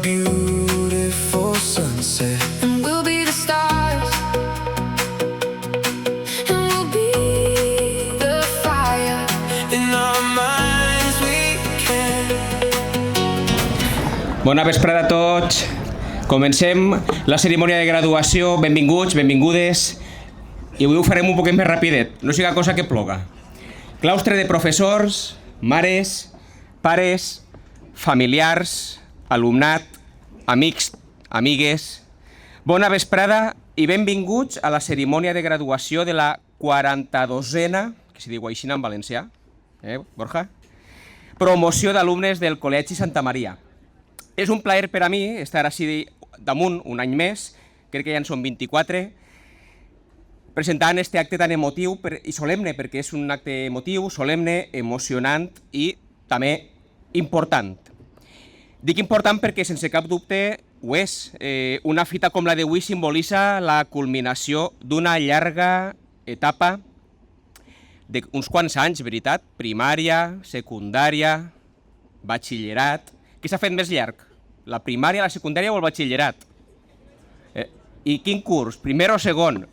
beautiful sunset, and we'll be the stars, and we'll be the fire in our minds we can. Bona vesprada a tots. Comencem la cerimònia de graduació. Benvinguts, benvingudes. I avui ho farem un poquet més rapidet, no siga cosa que ploga. Claustre de professors, mares, pares, familiars, alumnat, amics, amigues. Bona vesprada i benvinguts a la cerimònia de graduació de la 42a, que s'hi diu així en valencià, Borja? Promoció d'alumnes del Col·legi Santa Maria. És un plaer per a mi estar així damunt un any més, crec que ja en són 24, presentant este acte tan emotiu i solemne, perquè és un acte emotiu, solemne, emocionant i també important. Dic important perquè sense cap dubte ho és. Una fita com la d'avui simbolitza la culminació d'una llarga etapa d'uns quants anys, veritat? Primària, secundària, batxillerat. Què s'ha fet més llarg? La primària, la secundària o el batxillerat? I quin curs? Primer o segon?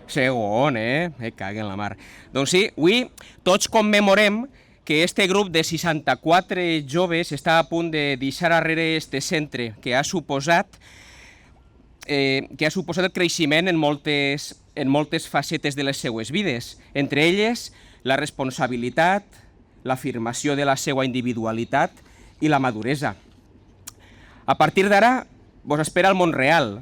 Segon, Me cague en la mar. Doncs sí, avui tots commemorem que este grup de 64 joves està a punt de deixar arrere este centre que ha suposat el creixement en moltes facetes de les seues vides, entre elles la responsabilitat, l'afirmació de la seva individualitat i la maduresa. A partir d'ara, vos espera el món real,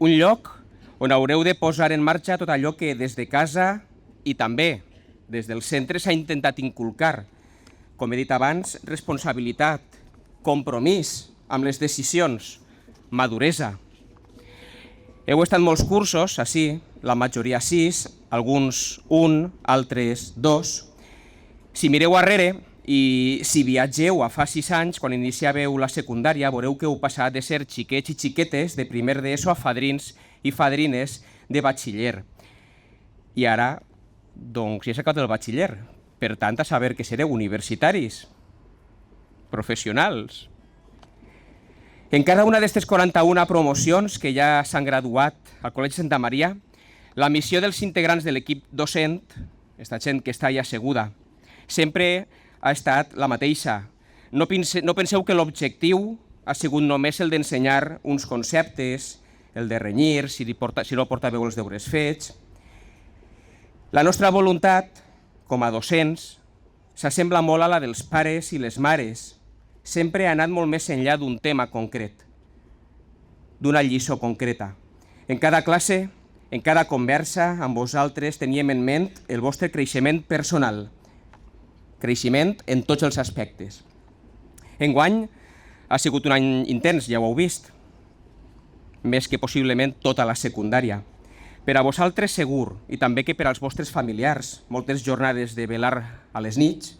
un lloc on haureu de posar en marxa tot allò que des de casa i també des del centre s'ha intentat inculcar. Com he dit abans, responsabilitat, compromís amb les decisions, maduresa. Heu estat molts cursos, així, la majoria 6, alguns 1, altres 2. Si mireu arrere i si viatgeu a fa 6 anys, quan iniciàveu la secundària, veureu que heu passat de ser xiquets i xiquetes de primer d'ESO a fadrins i fadrines de batxiller. I ara, doncs, ja s'ha acabat el batxiller. Per tant, a saber que sereu universitaris, professionals. En cada una d'aquestes 41 promocions que ja s'han graduat al Col·legi Santa Maria, la missió dels integrants de l'equip docent, aquesta gent que està allà asseguda, sempre ha estat la mateixa. No penseu que l'objectiu ha sigut només el d'ensenyar uns conceptes, el de renyir, si no portàveu els deures fets. La nostra voluntat, com a docents, s'assembla molt a la dels pares i les mares. Sempre ha anat molt més enllà d'un tema concret, d'una lliçó concreta. En cada classe, en cada conversa, amb vosaltres teníem en ment el vostre creixement personal, creixement en tots els aspectes. Enguany ha sigut un any intens, ja ho heu vist, més que possiblement tota la secundària. Per a vosaltres segur, i també que per als vostres familiars, moltes jornades de velar a les nits,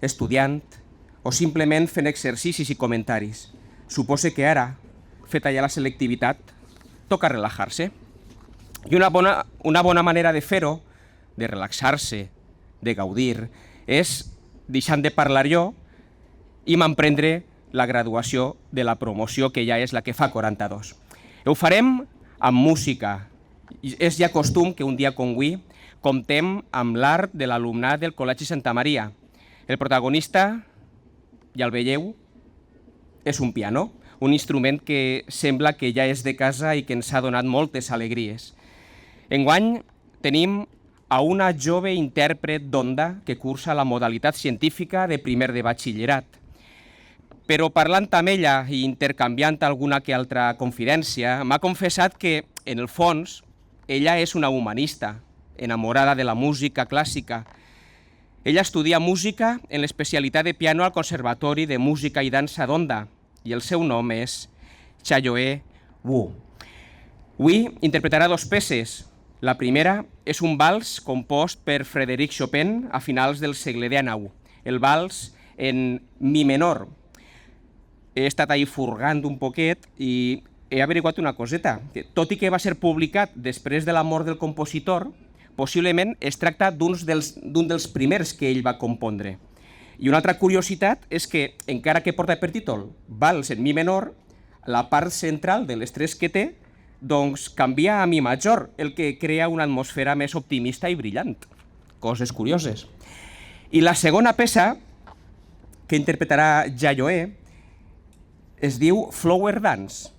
estudiant o simplement fent exercicis i comentaris. Suposo que ara, feta ja la selectivitat, toca relaxar-se. I una bona manera de fer-ho, de relaxar-se, de gaudir, és deixant de parlar jo i m'emprendre la graduació de la promoció que ja és la que fa 42. Ho farem amb música. És ja costum que un dia com avui comptem amb l'art de l'alumnat del Col·legi Santa Maria. El protagonista, ja el veieu, és un piano, un instrument que sembla que ja és de casa i que ens ha donat moltes alegries. Enguany tenim a una jove intèrpret d'onda que cursa la modalitat científica de primer de batxillerat. Però parlant amb ella i intercanviant alguna que altra confidència, m'ha confessat que, en el fons, ella és una humanista, enamorada de la música clàssica. Ella estudia música en l'especialitat de piano al Conservatori de Música i Dansa d'Onda i el seu nom és Chayoe Wu. Avui interpretarà 2 peces. La primera és un vals compost per Frédéric Chopin a finals del segle XIX, el vals en mi menor. He estat ahí furgant un poquet i he averiguat una coseta, que tot i que va ser publicat després de la mort del compositor, possiblement es tracta d'un dels primers que ell va compondre. I una altra curiositat és que, encara que porta per títol Vals en mi menor, la part central de les tres que té, doncs canvia a mi major, el que crea una atmosfera més optimista i brillant. Coses curioses. I la segona peça que interpretarà Yayoi es diu Flower Dance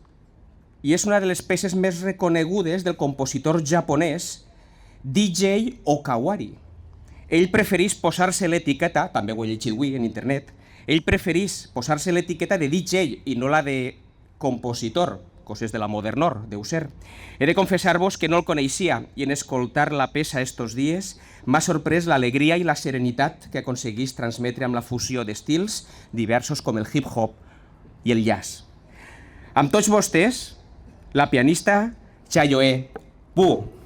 i és una de les peces més reconegudes del compositor japonès DJ Okawari. Ell preferís posar-se l'etiqueta, també ho he llegit avui en internet, ell preferís posar-se l'etiqueta de DJ i no la de compositor, coses de la modernor, deu ser. He de confessar-vos que no el coneixia i en escoltar la peça estos dies m'ha sorprès l'alegria i la serenitat que aconseguís transmetre amb la fusió d'estils diversos com el hip-hop i el jazz. Amb tots vostès, la pianista Yayoi Wu.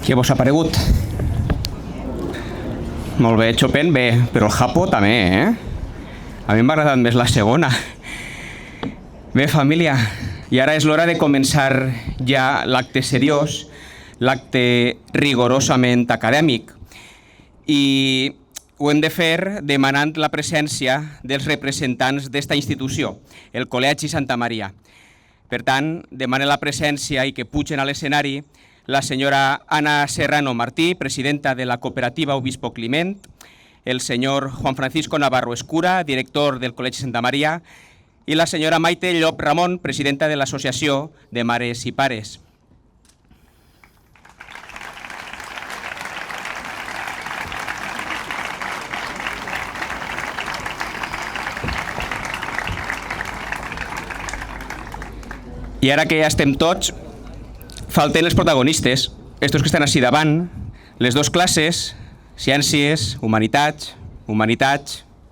Què vos ha paregut? Molt bé, Chopin bé, però el Japo també, eh? A mi m'ha agradat més la segona. Bé, família, i ara és l'hora de començar ja l'acte seriós, l'acte rigorosament acadèmic. I ho hem de fer demanant la presència dels representants d'esta institució, el Col·legi Santa Maria. Per tant, demane la presència i que pugen a l'escenari la senyora Ana Serrano Martí, presidenta de la cooperativa Obispo Climent, el senyor Juan Francisco Navarro Escura, director del Col·legi Santa Maria, i la senyora Maite Llop Ramon, presidenta de l'Associació de Mares i Pares. I ara que ja estem tots, falten els protagonistes, estos que estan així davant, les dues classes, ciències, humanitats,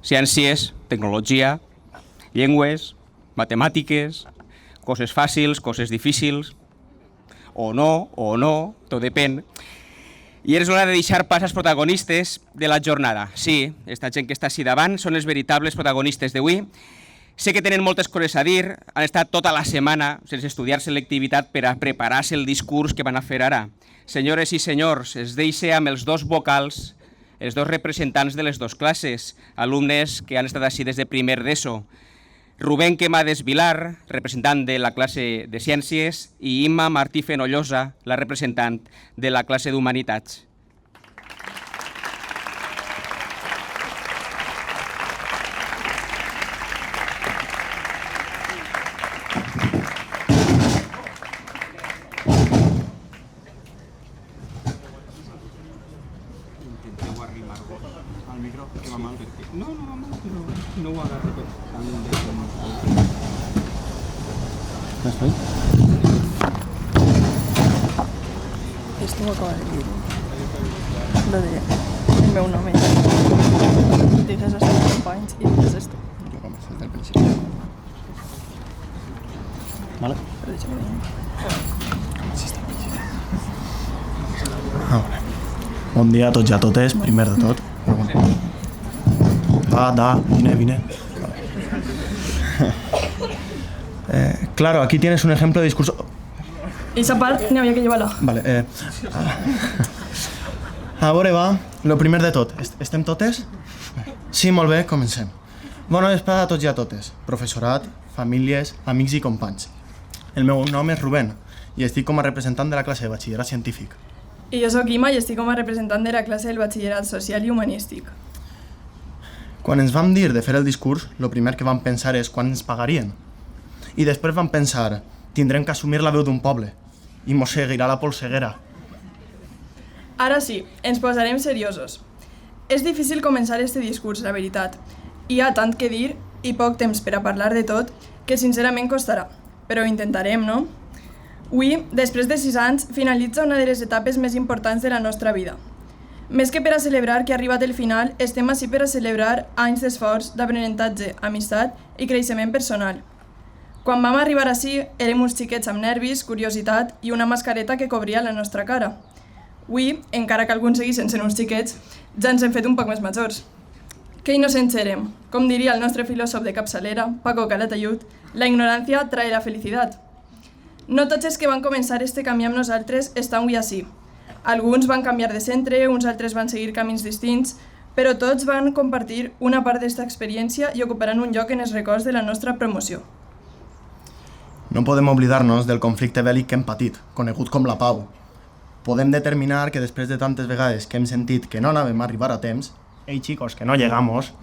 ciències, tecnologia, llengües, matemàtiques, coses fàcils, coses difícils, o no, tot depèn. I és l'hora de deixar pas als protagonistes de la jornada. Sí, aquesta gent que està així davant són els veritables protagonistes d'avui. Sé que tenen moltes coses a dir, han estat tota la setmana sense estudiar selectivitat per a preparar-se el discurs que van a fer ara. Senyores i senyors, es deixe amb els dos vocals, els dos representants de les dues classes, alumnes que han estat així des de primer d'ESO. Rubén Quemades Vilar, representant de la classe de Ciències, i Imma Martí Fenollosa, la representant de la classe d'Humanitats. Esto ho acaba de dir. Lo de el meu nom és. Digues als teus companys i digues esto. Jo començo des del principi. Vale? Però deixa'm dir. Bon dia a tots i a totes, primer de tot. Vine. Claro, aquí tienes un ejemplo de discurso. Esa part n'hi havia que llevar-la. Vale, a veure, va, lo primer de tot. Estem totes? Sí, molt bé, comencem. Bona vesprada a tots i a totes, professorat, famílies, amics i companys. El meu nom és Rubén i estic com a representant de la classe de batxillerat científic. I jo soc Ima i estic com a representant de la classe del batxillerat social i humanístic. Quan ens vam dir de fer el discurs, el primer que vam pensar és quan ens pagarien. I després vam pensar, tindrem que assumir la veu d'un poble i mos seguirà la polseguera. Ara sí, ens posarem seriosos. És difícil començar este discurs, la veritat. Hi ha tant que dir i poc temps per a parlar de tot que sincerament costarà. Però ho intentarem, no? Avui, després de 6 anys, finalitza una de les etapes més importants de la nostra vida. Més que per a celebrar que ha arribat el final, estem ací per a celebrar anys d'esforç, d'aprenentatge, amistat i creixement personal. Quan vam arribar ací, érem uns xiquets amb nervis, curiositat i una mascareta que cobria la nostra cara. Avui, encara que alguns seguissin sent uns xiquets, ja ens hem fet un poc més majors. Que innocents érem. Com diria el nostre filòsof de capçalera, Paco Calatayud, la ignorància trae la felicitat. No tots els que van començar este camí amb nosaltres estan avui ací. Alguns van canviar de centre, uns altres van seguir camins distints, però tots van compartir una part d'esta experiència i ocuparan un lloc en els records de la nostra promoció. No podem oblidar-nos del conflicte bèl·lic que hem patit, conegut com la pau. Podem determinar que després de tantes vegades que hem sentit que no anàvem a arribar a temps, «Ei, chicos, que no llegamos»,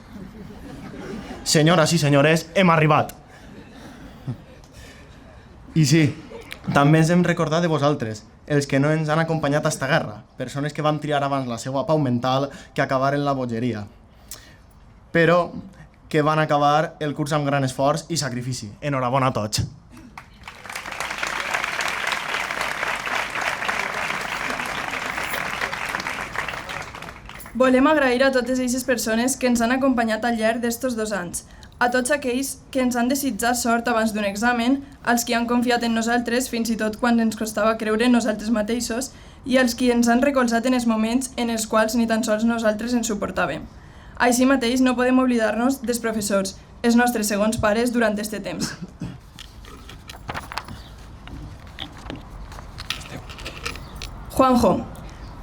senyores i senyores, hem arribat. I sí, també ens hem recordat de vosaltres, els que no ens han acompanyat a esta guerra, persones que vam triar abans la seva pau mental que acabar en la bogeria, però que van acabar el curs amb gran esforç i sacrifici. Enhorabona a tots. Volem agrair a totes aquestes persones que ens han acompanyat al llarg d'estos 2 anys, a tots aquells que ens han desitjat sort abans d'un examen, als que han confiat en nosaltres fins i tot quan ens costava creure en nosaltres mateixos, i els qui ens han recolzat en els moments en els quals ni tan sols nosaltres ens suportàvem. Així mateix, no podem oblidar-nos dels professors, els nostres segons pares durant este temps. Juanjo,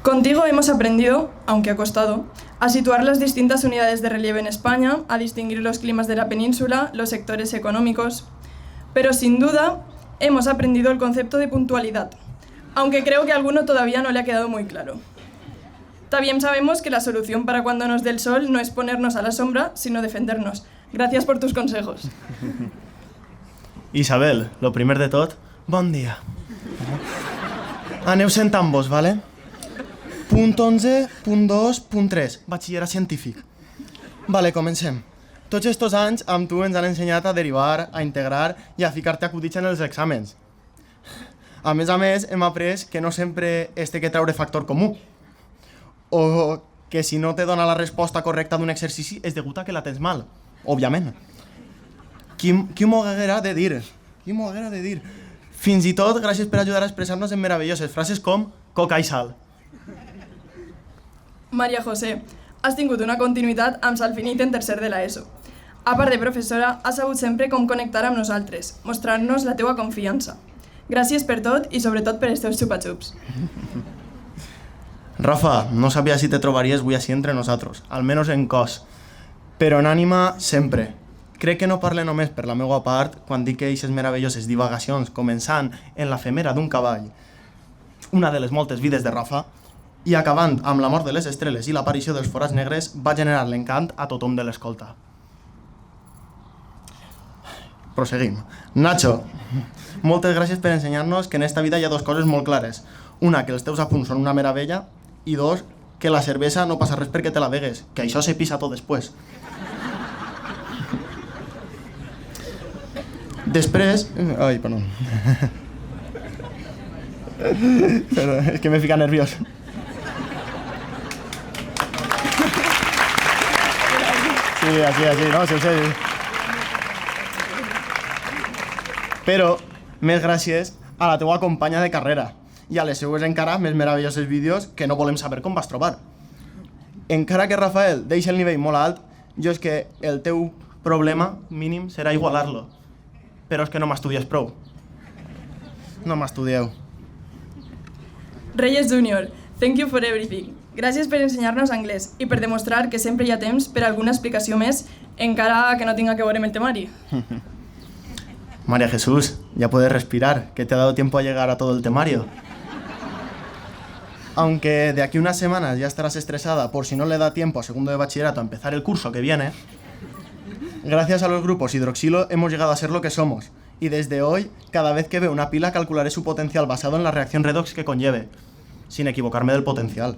contigo hemos aprendido, aunque ha costado, a situar las distintas unidades de relieve en España, a distinguir los climas de la península, los sectores económicos, pero sin duda hemos aprendido el concepto de puntualidad, aunque creo que a alguno todavía no le ha quedado muy claro. También sabemos que la solución para cuando nos dé el sol no es ponernos a la sombra, sino defendernos. Gracias por tus consejos. Isabel, lo primer de tot, bon dia. Aneu sentant-vos, vale? Punt 11, punt 2, punt 3, batxillerat científic. Vale, comencem. Tots estos anys amb tu ens han ensenyat a derivar, a integrar i a ficar-te acudits en els exàmens. A més, hem après que no sempre es té que treure factor comú. O que si no te dona la resposta correcta d'un exercici és degut a que la tens mal, òbviament. Qui m'ho haguera de dir? Qui m'ho haguera de dir? Fins i tot gràcies per ajudar a expressar-nos en meravelloses frases com coca i sal. María José, has tingut una continuïtat amb salt finit en tercer de l'ESO. A part de professora, has sabut sempre com connectar amb nosaltres, mostrant-nos la teua confiança. Gràcies per tot i sobretot per els teus xupa-xups. Rafa, no sabia si te trobaries avui així entre nosaltres, almenys en cos. Però en ànima, sempre. Crec que no parle només per la meva part quan dic que eixes meravelloses divagacions, començant en la femera d'un cavall, una de les moltes vides de Rafa, i acabant amb la mort de les estrelles i l'aparició dels forats negres, va generar l'encant a tothom de l'escolta. Proseguim. Nacho, moltes gràcies per ensenyar-nos que en esta vida hi ha dues coses molt clares. Una, que els teus apunts són una meravella, i dos, que la cervesa no passa res perquè te la begues, que això se pisa tot després. Després... Ai, perdó. Però és que m'he ficat nerviós. Sí, així, no? Sí, sí. Però, més gràcies a la teua companya de carrera i a les seues encara més meravelloses vídeos que no volem saber com vas trobar. Encara que Rafael deixa el nivell molt alt, jo és que el teu problema mínim serà igualar-lo. Però és que no m'estudies prou. No m'estudieu. Reyes Junior, thank you for everything. Gràcies per ensenyar-nos anglès i per demostrar que sempre hi ha temps per alguna explicació més, encara que no tinga que veure amb el temari. María Jesús, ya puedes respirar, que te ha dado tiempo a llegar a todo el temario. Aunque de aquí unas semanas ya estarás estresada por si no le da tiempo a segundo de bachillerato a empezar el curso que viene, gracias a los grupos hidroxilo hemos llegado a ser lo que somos, y desde hoy, cada vez que veo una pila calcularé su potencial basado en la reacción redox que conlleve, sin equivocarme del potencial.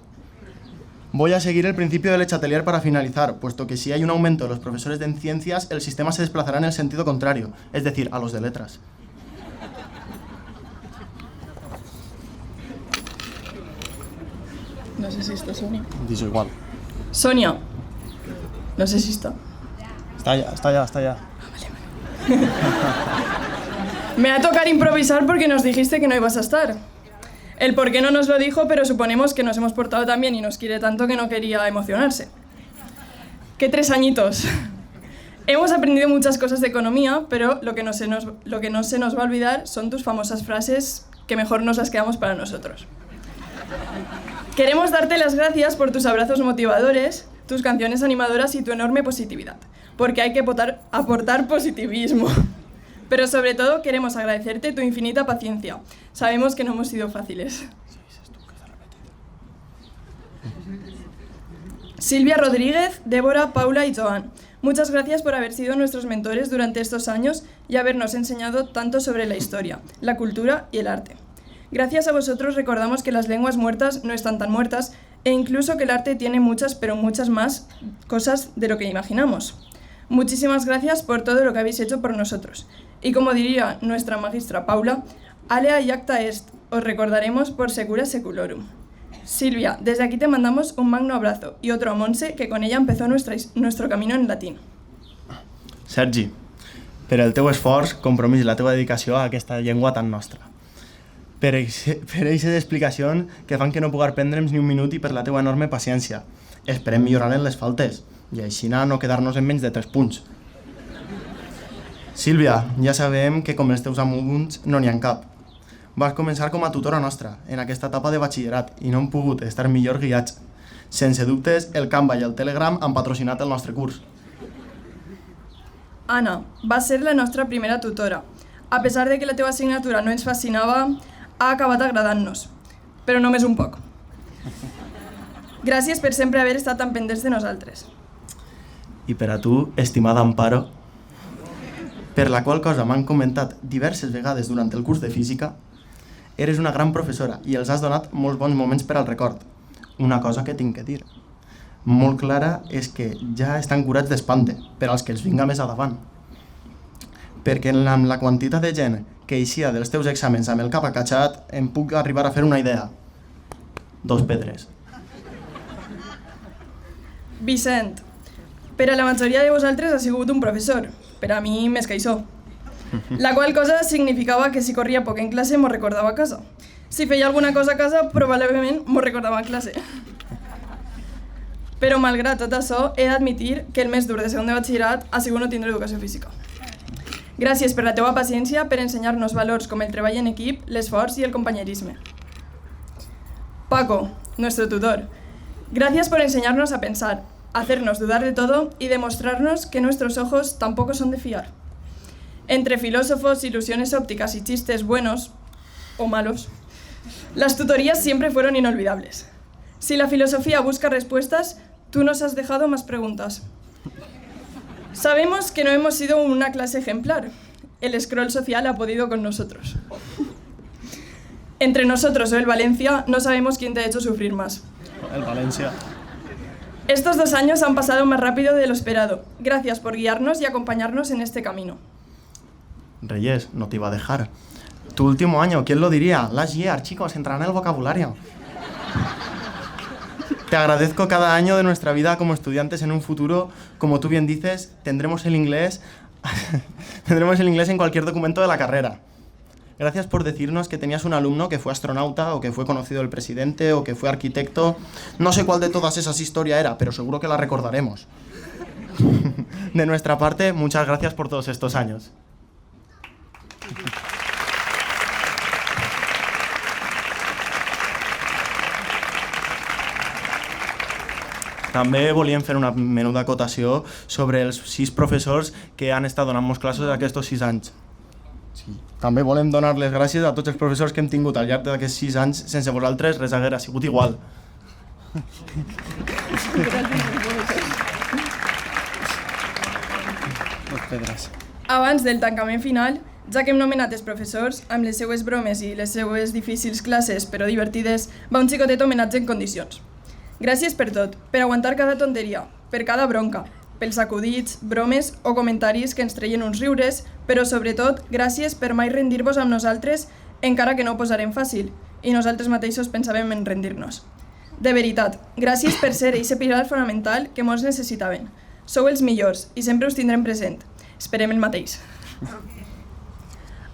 Voy a seguir el principio del Le Chatelier para finalizar, puesto que si hay un aumento de los profesores de ciencias, el sistema se desplazará en el sentido contrario, es decir, a los de letras. No sé si está Sonia. Dicho igual. Sonia. No sé si está. Está ya. Me va a tocar improvisar porque nos dijiste que no ibas a estar. El por qué no nos lo dijo, pero suponemos que nos hemos portado tan bien y nos quiere tanto que no quería emocionarse. ¡Qué 3 añitos! Hemos aprendido muchas cosas de economía, pero lo que no se nos va a olvidar son tus famosas frases que mejor nos las quedamos para nosotros. Queremos darte las gracias por tus abrazos motivadores, tus canciones animadoras y tu enorme positividad, porque hay que aportar positivismo. Pero sobre todo queremos agradecerte tu infinita paciencia. Sabemos que no hemos sido fáciles. Silvia Rodríguez, Débora, Paula y Joan, muchas gracias por haber sido nuestros mentores durante estos años y habernos enseñado tanto sobre la historia, la cultura y el arte. Gracias a vosotros recordamos que las lenguas muertas no están tan muertas e incluso que el arte tiene muchas, pero muchas más cosas de lo que imaginamos. Muchísimas gracias por todo lo que habéis hecho por nosotros. Y como diría nuestra magistra Paula, alea iacta est, os recordaremos por secura seculorum. Silvia, desde aquí te mandamos un magno abrazo y otro a Montse, que con ella empezó nuestro camino en latín. Sergi, per el teu esforç, compromís i la teva dedicació a aquesta llengua tan nostra. per aquestes explicacions que fan que no puc prendre'm ni un minut i per la teua enorme paciència. Esperem millorar en les faltes i així no quedar-nos en menys de 3 punts. Sílvia, ja sabem que com els teus amunts no n'hi ha cap. Vas començar com a tutora nostra en aquesta etapa de batxillerat i no hem pogut estar millor guiats. Sense dubtes, el Canva i el Telegram han patrocinat el nostre curs. Anna, va ser la nostra primera tutora. A pesar de que la teva assignatura no ens fascinava, ha acabat agradant-nos, però només un poc. Gràcies per sempre haver estat tan pendents de nosaltres. I per a tu, estimada Amparo, per la qual cosa m'han comentat diverses vegades durant el curs de física, eres una gran professora i els has donat molts bons moments per al record. Una cosa que tinc que dir. Molt clara és que ja estan curats d'espante per als que els vinga més a davant. Perquè amb la quantitat de gent que eixia dels teus exàmens amb el cap acatxat em puc arribar a fer una idea. 2 pedres. Vicent, per a la majoria de vosaltres ha sigut un professor, per a mi més que això. La qual cosa significava que si corria poc en classe m'ho recordava a casa. Si feia alguna cosa a casa, probablement m'ho recordava a classe. Però malgrat tot això, he d'admitir que el més dur de segon de batxillerat ha sigut no tindre educació física. Gràcies per la teua paciència per ensenyar-nos valors com el treball en equip, l'esforç y el compañerisme. Paco, nuestro tutor, gracias por enseñarnos a pensar, hacernos dudar de todo y demostrarnos que nuestros ojos tampoco son de fiar. Entre filósofos, ilusiones ópticas y chistes buenos o malos, las tutorías siempre fueron inolvidables. Si la filosofía busca respuestas, tú nos has dejado más preguntas. Sabemos que no hemos sido una clase ejemplar. El scroll social ha podido con nosotros. Entre nosotros o el Valencia, no sabemos quién te ha hecho sufrir más. El Valencia. Estos 2 años han pasado más rápido de lo esperado. Gracias por guiarnos y acompañarnos en este camino. Reyes, no te iba a dejar. Tu último año, ¿quién lo diría? Last year, chicos, entrarán en el vocabulario. Te agradezco cada año de nuestra vida como estudiantes. En un futuro, como tú bien dices, tendremos el inglés en cualquier documento de la carrera. Gracias por decirnos que tenías un alumno que fue astronauta o que fue conocido el presidente o que fue arquitecto. No sé cuál de todas esas historias era, pero seguro que la recordaremos. De nuestra parte, muchas gracias por todos estos años. També volíem fer una menuda acotació sobre els 6 professors que han estat donant-nos classes aquests 6 anys. Sí. També volem donar les gràcies a tots els professors que hem tingut al llarg d'aquests 6 anys. Sense vosaltres res haguera sigut igual. Abans del tancament final, ja que hem nomenat els professors, amb les seues bromes i les seues difícils classes però divertides, va un xicotet homenatge en condicions. Gràcies per tot, per aguantar cada tonteria, per cada bronca, pels acudits, bromes o comentaris que ens treien uns riures, però sobretot gràcies per mai rendir-vos amb nosaltres encara que no ho posarem fàcil i nosaltres mateixos pensàvem en rendir-nos. De veritat, gràcies per ser eixe pilar fonamental que molts necessitaven. Sou els millors i sempre us tindrem present. Esperem el mateix.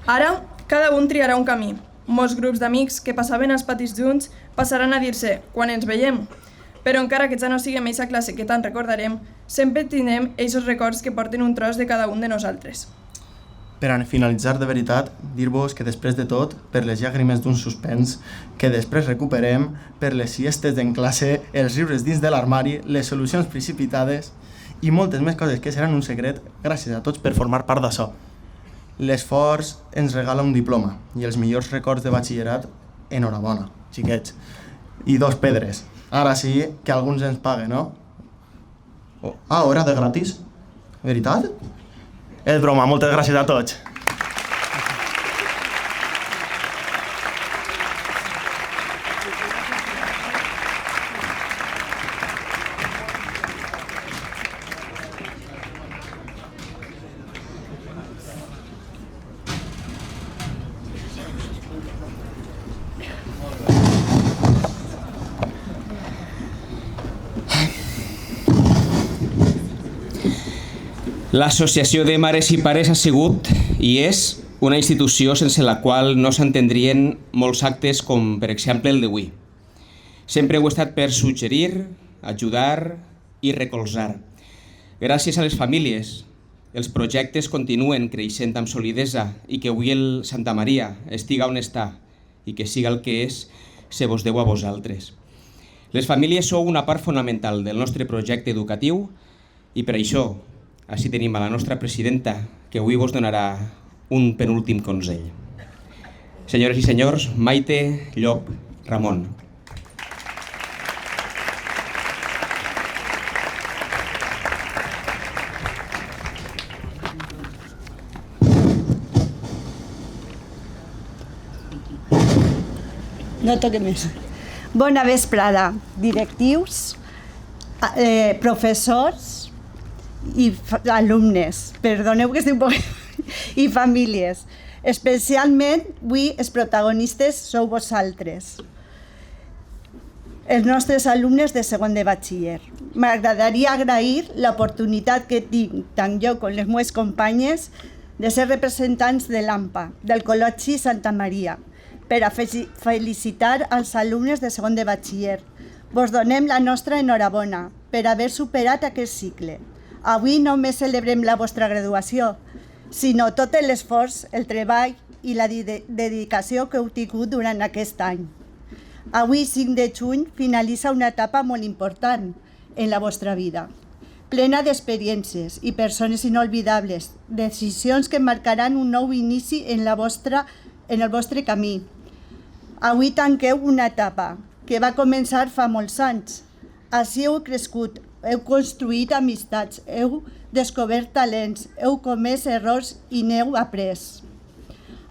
Ara, cada un triarà un camí. Molts grups d'amics que passaven als patis junts passaran a dir-se quan ens veiem. Però encara que ja no siguem eixa classe que tant recordarem, sempre tindrem eixos records que porten un tros de cada un de nosaltres. Per a finalitzar de veritat, dir-vos que després de tot, per les llàgrimes d'un suspens, que després recuperem, per les siestes en classe, els riures dins de l'armari, les solucions precipitades i moltes més coses que seran un secret, gràcies a tots per formar part d'això. L'esforç ens regala un diploma i els millors records de batxillerat, enhorabona, xiquets. I 2 pedres. Ara sí que alguns ens paguen, no? Hora de gratis? Veritat? És broma, moltes gràcies a tots. L'associació de mares i pares ha sigut i és una institució sense la qual no s'entendrien molts actes com, per exemple, el d'avui. Sempre heu estat per suggerir, ajudar i recolzar. Gràcies a les famílies, els projectes continuen creixent amb solidesa i que avui el Santa Maria estiga on està i que siga el que és, se vos deu a vosaltres. Les famílies sou una part fonamental del nostre projecte educatiu i per això així tenim a la nostra presidenta, que avui vos donarà un penúltim consell. Senyores i senyors, Maite Llop Ramon. No toque més. Bona vesprada, directius, professors i alumnes. Perdoneu que estic un poc... i famílies. Especialment, avui, els protagonistes sou vosaltres, els nostres alumnes de segon de batxiller. M'agradaria agrair l'oportunitat que tinc, tant jo com les meves companyes, de ser representants de l'AMPA, del Col·legi Santa Maria, per a felicitar els alumnes de segon de batxiller. Vos donem la nostra enhorabona per haver superat aquest cicle. Avui no només celebrem la vostra graduació, sinó tot l'esforç, el treball i la dedicació que heu tingut durant aquest any. Avui, 5 de juny, finalitza una etapa molt important en la vostra vida, plena d'experiències i persones inolvidables, decisions que marcaran un nou inici en el vostre camí. Avui tanqueu una etapa que va començar fa molts anys. Així heu crescut, heu construït amistats, heu descobert talents, heu comès errors i n'heu après.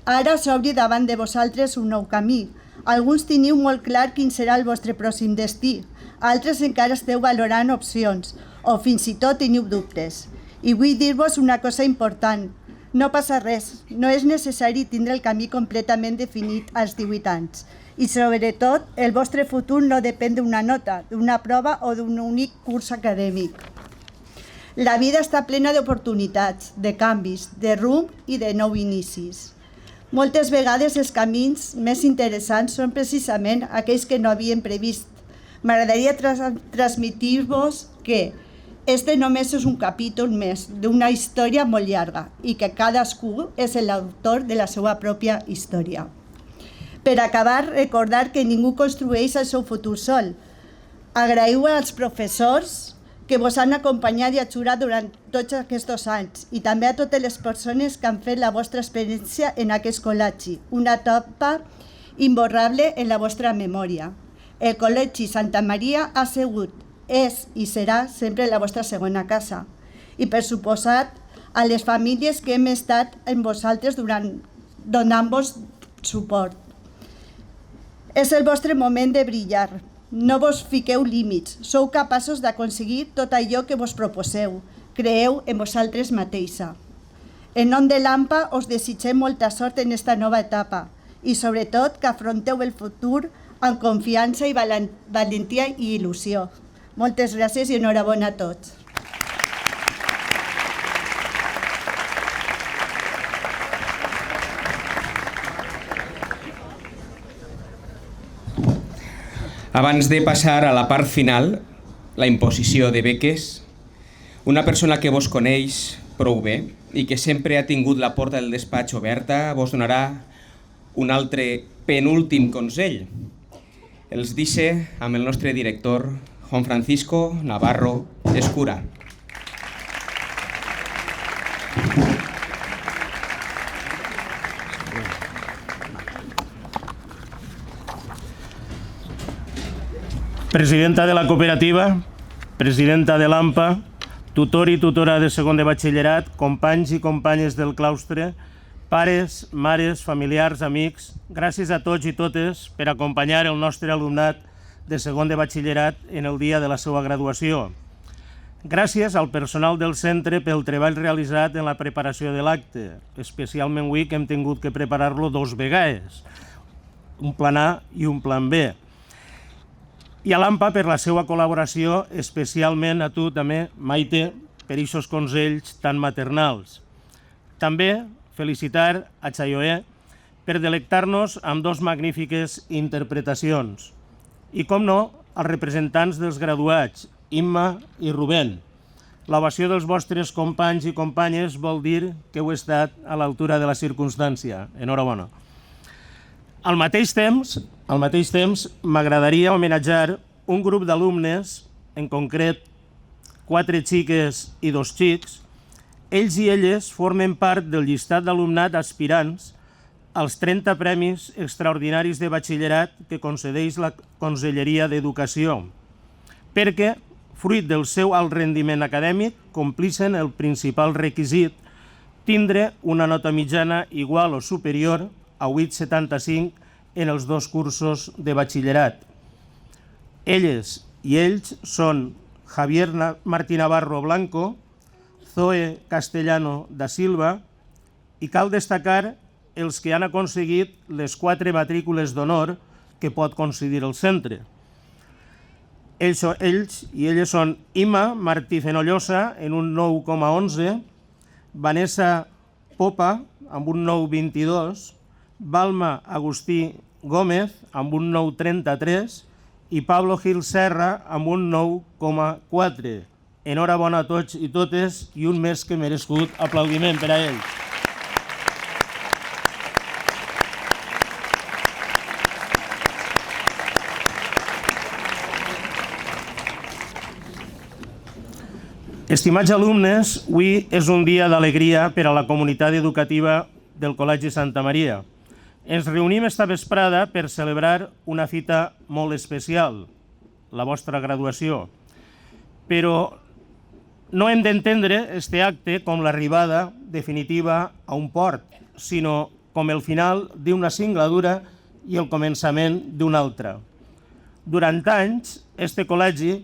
Ara s'obri davant de vosaltres un nou camí. Alguns teniu molt clar quin serà el vostre pròxim destí, altres encara esteu valorant opcions o fins i tot teniu dubtes. I vull dir-vos una cosa important. No passa res, no és necessari tindre el camí completament definit als 18 anys. I sobretot, el vostre futur no depèn d'una nota, d'una prova o d'un únic curs acadèmic. La vida està plena d'oportunitats, de canvis, de rumb i de nous inicis. Moltes vegades els camins més interessants són precisament aquells que no havíem previst. M'agradaria transmitir-vos que este només és un capítol més d'una història molt llarga i que cadascú és l'autor de la seva pròpia història. Per acabar, recordar que ningú construeix el seu futur sol. Agraïu als professors que vos han acompanyat i ajudat durant tots aquests anys i també a totes les persones que han fet la vostra experiència en aquest col·legi, una etapa imborrable en la vostra memòria. El Col·legi Santa Maria ha sigut, és i serà sempre la vostra segona casa. I per suposat, a les famílies que hem estat amb vosaltres donant-vos suport. És el vostre moment de brillar. No vos fiqueu límits, sou capaços d'aconseguir tot allò que vos proposeu. Creeu en vosaltres mateixa. En nom de l'AMPA us desitgem molta sort en esta nova etapa i sobretot que afronteu el futur amb confiança i valentia i il·lusió. Moltes gràcies i enhorabona a tots. Abans de passar a la part final, la imposició de beques, una persona que vos coneix prou bé i que sempre ha tingut la porta del despatx oberta vos donarà un altre penúltim consell. Els dice amb el nostre director, Juan Francisco Navarro Escura. Presidenta de la cooperativa, presidenta de l'AMPA, tutor i tutora de segon de batxillerat, companys i companyes del claustre, pares, mares, familiars, amics, gràcies a tots i totes per acompanyar el nostre alumnat de segon de batxillerat en el dia de la seva graduació. Gràcies al personal del centre pel treball realitzat en la preparació de l'acte, especialment avui que hem tingut que preparar-lo 2 vegades, un plan A i un plan B. I a l'AMPA per la seva col·laboració, especialment a tu també, Maite, per aquests consells tan maternals. També felicitar a Chayoé per delectar-nos amb dos magnífiques interpretacions. I, com no, als representants dels graduats, Imma i Rubén. L'ovació dels vostres companys i companyes vol dir que heu estat a l'altura de la circumstància. Enhorabona. Al mateix temps, m'agradaria homenatjar un grup d'alumnes, en concret 4 xiques i 2 xics. Ells i elles formen part del llistat d'alumnat aspirants als 30 premis extraordinaris de batxillerat que concedeix la Conselleria d'Educació, perquè, fruit del seu alt rendiment acadèmic, complixen el principal requisit, tindre una nota mitjana igual o superior a 8,75 en els 2 cursos de batxillerat. Elles i ells són Javier Martí Navarro Blanco, Zoe Castellano da Silva, i cal destacar els que han aconseguit les 4 matrícules d'honor que pot concedir el centre. Ells i elles són Imma Martí Fenollosa en un 9,11, Vanessa Popa amb un 9,22, Balma Agustí Gómez amb un 9,33 i Pablo Gil Serra amb un 9,4. Enhorabona a tots i totes i un més que merescut aplaudiment per a ells. Estimats alumnes, avui és un dia d'alegria per a la comunitat educativa del Col·legi Santa Maria. Ens reunim esta vesprada per celebrar una fita molt especial, la vostra graduació. Però no hem d'entendre este acte com l'arribada definitiva a un port, sinó com el final d'una singladura i el començament d'una altra. Durant anys, este col·legi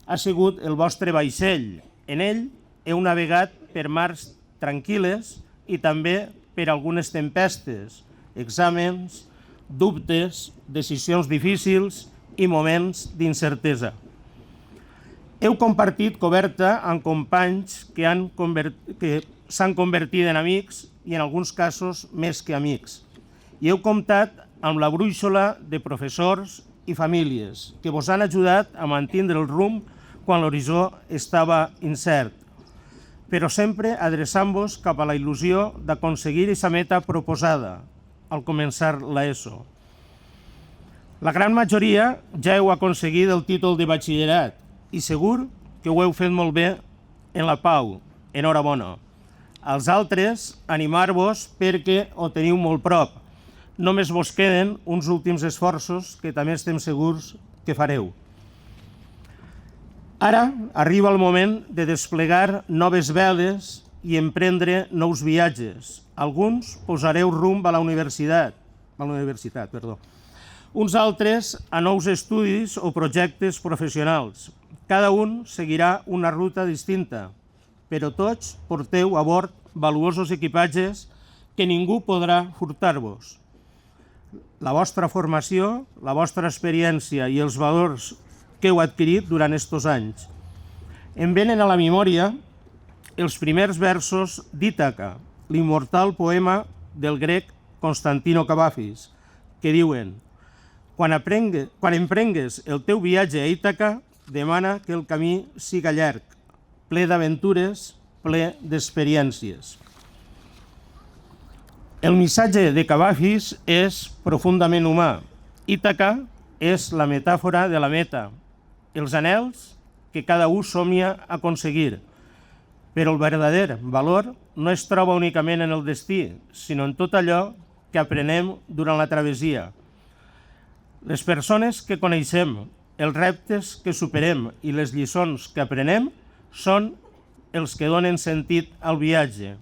ha sigut el vostre vaixell. En ell heu navegat per mars tranquil·les i també per algunes tempestes, exàmens, dubtes, decisions difícils i moments d'incertesa. Heu compartit coberta amb companys que s'han convertit en amics i en alguns casos més que amics. I heu comptat amb la brúixola de professors i famílies que vos han ajudat a mantindre el rumb quan l'horitzó estava incert, però sempre adreçant-vos cap a la il·lusió d'aconseguir aquesta meta proposada al començar l'ESO. La gran majoria ja heu aconseguit el títol de batxillerat i segur que ho heu fet molt bé en la Pau. Enhorabona. Els altres, animar-vos perquè ho teniu molt prop. Només vos queden uns últims esforços que també estem segurs que fareu. Ara arriba el moment de desplegar noves veles i emprendre nous viatges. Alguns posareu rumb a la universitat, uns altres a nous estudis o projectes professionals. Cada un seguirà una ruta distinta, però tots porteu a bord valuosos equipatges que ningú podrà furtar-vos. La vostra formació, la vostra experiència i els valors que heu adquirit durant estos anys. Em venen a la memòria els primers versos d'Ítaca, l'immortal poema del grec Constantino Cavafis, que diuen: quan emprengues el teu viatge a Ítaca, demana que el camí siga llarg, ple d'aventures, ple d'experiències. El missatge de Cavafis és profundament humà. Ítaca és la metàfora de la meta, els anhels que cada un somia aconseguir. Però el verdader valor no es troba únicament en el destí, sinó en tot allò que aprenem durant la travessia. Les persones que coneixem, els reptes que superem i les lliçons que aprenem són els que donen sentit al viatge.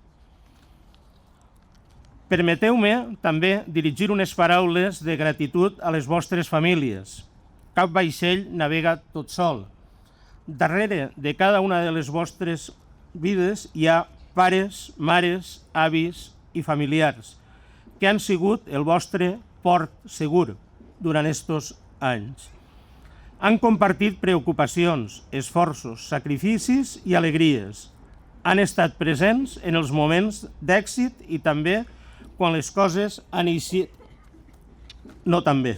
Permeteu-me també dirigir unes paraules de gratitud a les vostres famílies. Cap vaixell navega tot sol. Darrere de cada una de les vostres vides hi ha pares, mares, avis i familiars que han sigut el vostre port segur durant estos anys. Han compartit preocupacions, esforços, sacrificis i alegries. han estat presents en els moments d'èxit i també quan les coses han eixit no tan bé.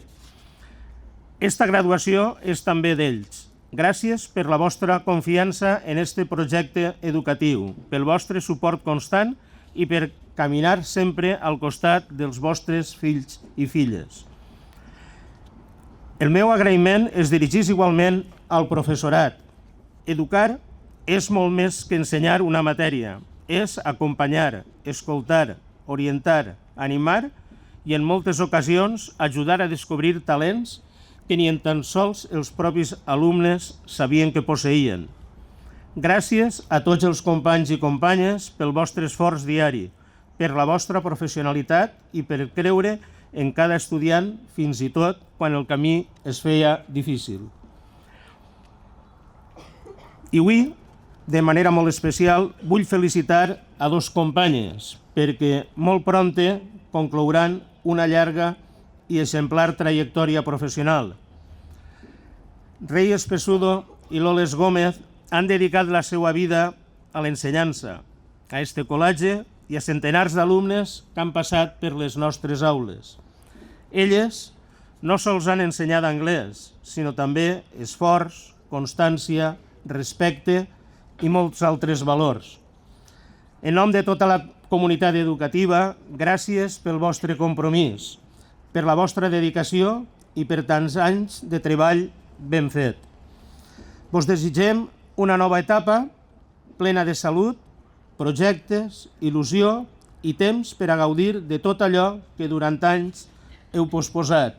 Esta graduació és també d'ells. Gràcies per la vostra confiança en este projecte educatiu, pel vostre suport constant i per caminar sempre al costat dels vostres fills i filles. El meu agraïment es dirigeix igualment al professorat. Educar és molt més que ensenyar una matèria, és acompanyar, escoltar, orientar, animar i en moltes ocasions ajudar a descobrir talents que ni tan sols els propis alumnes sabien que posseïen. Gràcies a tots els companys i companyes pel vostre esforç diari, per la vostra professionalitat i per creure en cada estudiant, fins i tot quan el camí es feia difícil. I avui, de manera molt especial, vull felicitar a dos companyes, perquè molt prompte conclouran una llarga i exemplar trajectòria professional. Reyes Pesudo i Loles Gómez han dedicat la seva vida a l'ensenyança, a este col·legi i a centenars d'alumnes que han passat per les nostres aules. Elles no sols han ensenyat anglès, sinó també esforç, constància, respecte i molts altres valors. En nom de tota la comunitat educativa, gràcies pel vostre compromís, per la vostra dedicació i per tants anys de treball ben fet. Vos desitgem una nova etapa plena de salut, projectes, il·lusió i temps per a gaudir de tot allò que durant anys heu posposat.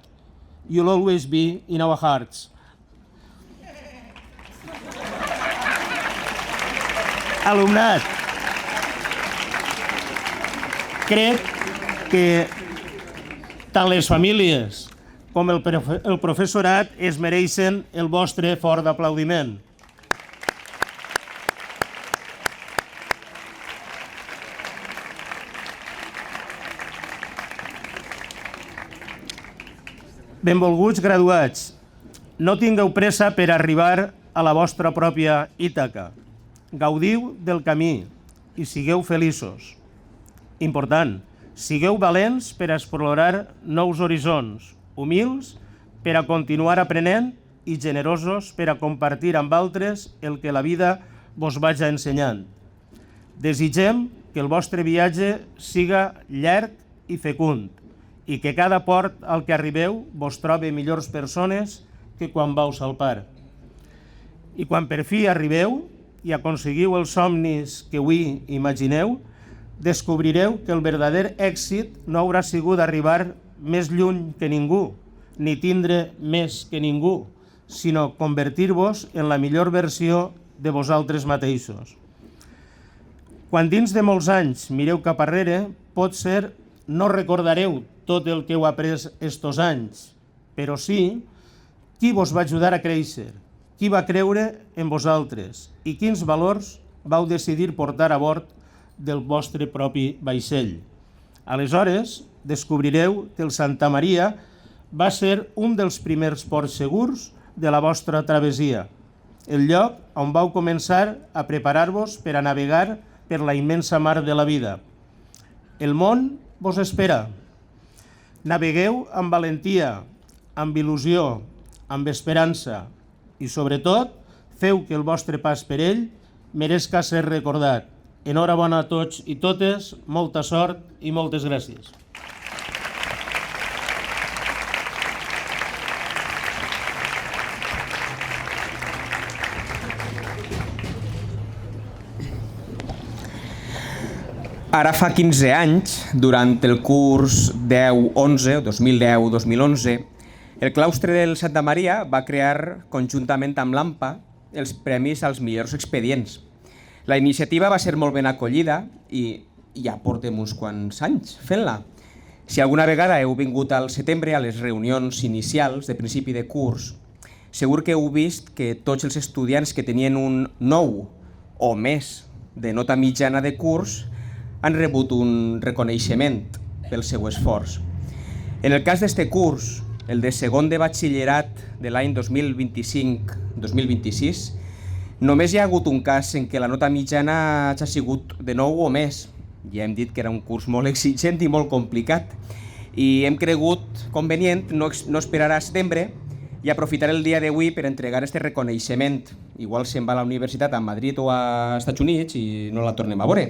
You'll always be in our hearts. Alumnat, crec que tant les famílies com el professorat es mereixen el vostre fort aplaudiment. Benvolguts graduats, no tingueu pressa per arribar a la vostra pròpia Ítaca. Gaudiu del camí i sigueu feliços. Important, sigueu valents per a explorar nous horitzons, humils per a continuar aprenent i generosos per a compartir amb altres el que la vida vos vagi ensenyant. Desitgem que el vostre viatge siga llarg i fecund i que cada port al que arribeu vos trobe millors persones que quan vau salpar. I quan per fi arribeu i aconseguiu els somnis que avui imagineu, descobrireu que el verdader èxit no haurà sigut arribar més lluny que ningú, ni tindre més que ningú, sinó convertir-vos en la millor versió de vosaltres mateixos. Quan dins de molts anys mireu cap arrere, potser no recordareu tot el que heu après estos anys, però sí qui vos va ajudar a créixer, qui va creure en vosaltres i quins valors vau decidir portar a bord del vostre propi vaixell. Aleshores, descobrireu que el Santa Maria va ser un dels primers ports segurs de la vostra travessia, el lloc on vau començar a preparar-vos per a navegar per la immensa mar de la vida. El món vos espera. Navegueu amb valentia, amb il·lusió, amb esperança i, sobretot, feu que el vostre pas per ell mereixca ser recordat. Enhorabona a tots i totes, molta sort i moltes gràcies. Ara fa 15 anys, durant el curs 10-11, 2010-2011, el claustre del Santa Maria va crear, conjuntament amb l'AMPA, els premis als millors expedients. La iniciativa va ser molt ben acollida i ja portem uns quants anys fent-la. Si alguna vegada heu vingut al setembre a les reunions inicials de principi de curs, segur que heu vist que tots els estudiants que tenien un 9 o més de nota mitjana de curs han rebut un reconeixement pel seu esforç. En el cas d'este curs, el de segon de batxillerat de l'any 2025-2026, Només hi ha hagut un cas en què la nota mitjana ha sigut de 9 o més. Ja hem dit que era un curs molt exigent i molt complicat. I hem cregut convenient no esperar a setembre i aprofitar el dia d'avui per entregar aquest reconeixement. Igual se'n va a la universitat a Madrid o a Estats Units i no la tornem a veure.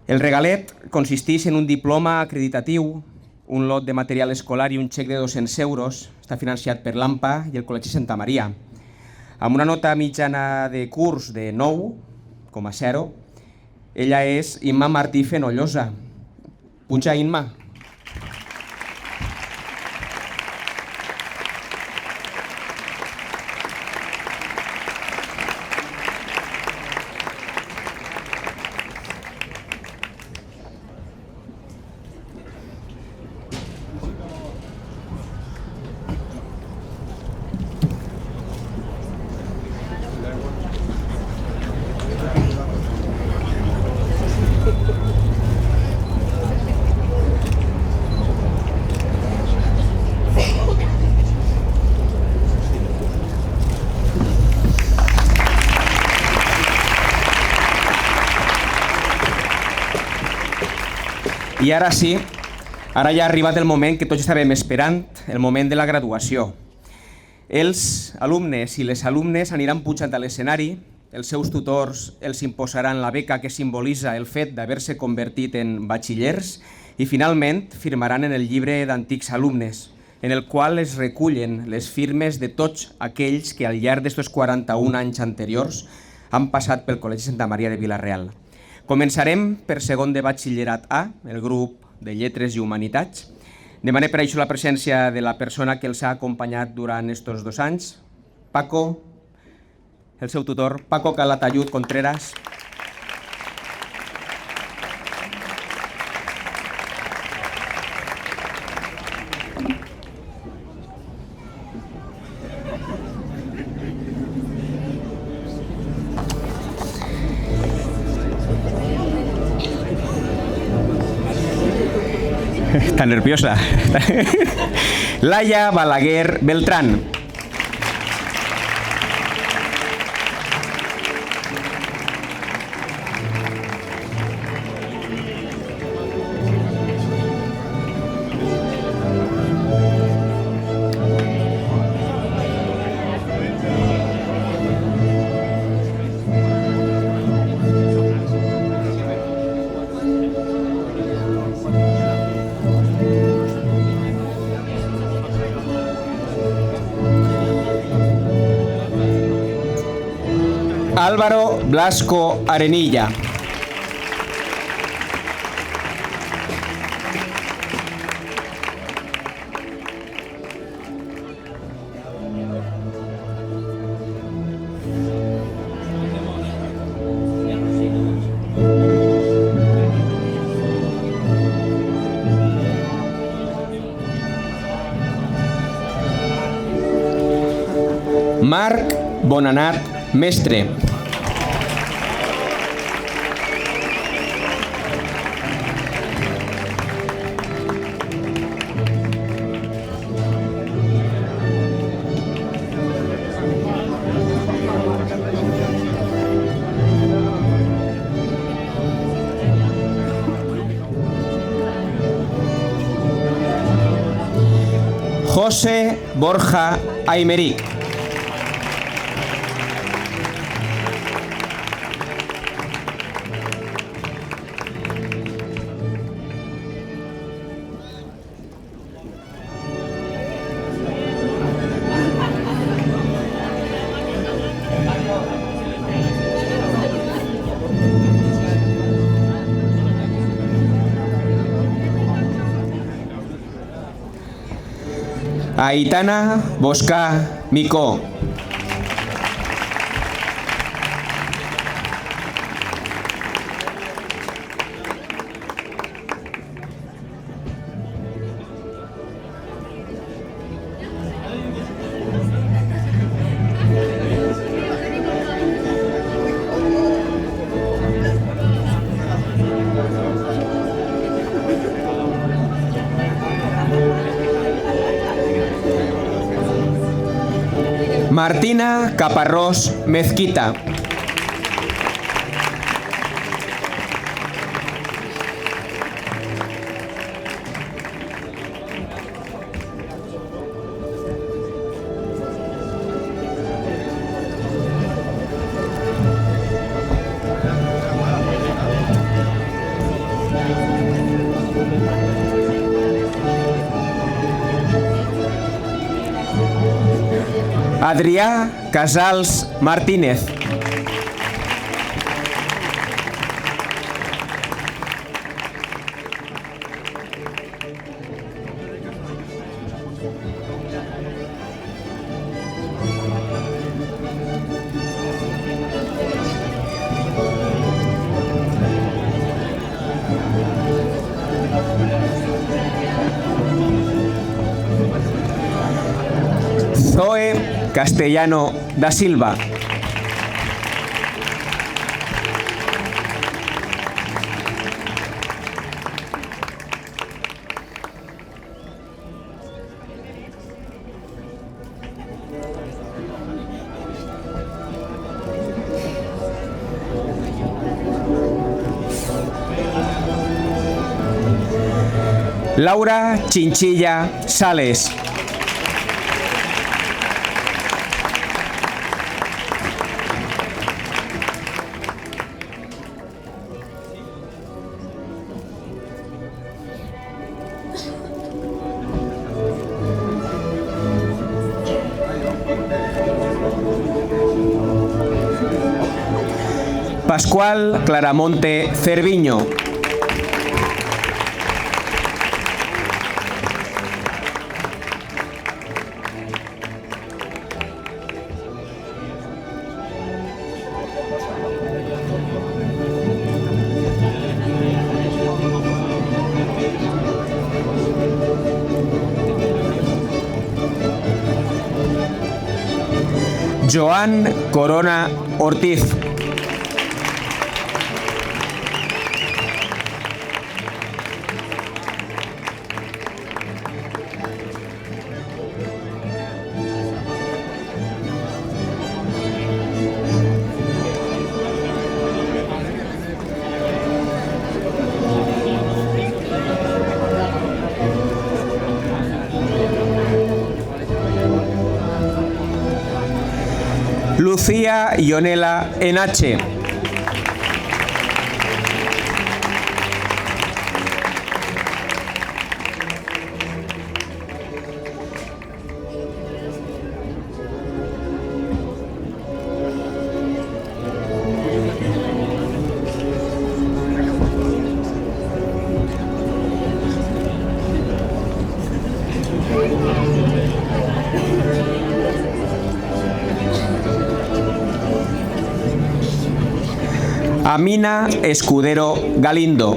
El regalet consisteix en un diploma acreditatiu, un lot de material escolar i un xec de 200 euros. Està financiat per l'AMPA i el Col·legi Santa Maria. Amb una nota mitjana de curs de 9,0, ella és Imma Martí Fenollosa. Puja, Imma. I ara sí, ara ja ha arribat el moment que tots estàvem esperant, el moment de la graduació. Els alumnes i les alumnes aniran pujant a l'escenari, els seus tutors els imposaran la beca que simbolitza el fet d'haver-se convertit en batxillers i finalment firmaran en el llibre d'antics alumnes, en el qual es recullen les firmes de tots aquells que al llarg d'estos 41 anys anteriors han passat pel Col·legi Santa Maria de Vila-real. Començarem per segon de batxillerat A, el grup de Lletres i Humanitats. Demanem per això la presència de la persona que els ha acompanyat durant estos 2 anys, Paco, el seu tutor, Paco Calatayud Contreras. Está nerviosa. Laia Balaguer Beltrán. Álvaro Blasco Arenilla. Marc Bonanat Mestre. José Borja Aymeric. Aitana Bosca Micó. Martina Caparrós Mezquita. Adrià Casals Martínez. Zoe Castellano da Silva. Laura Chinchilla Sales. Pascual Claramonte Cerviño. Joan Corona Ortiz. Lucía Ionela Enache. Amina Escudero Galindo.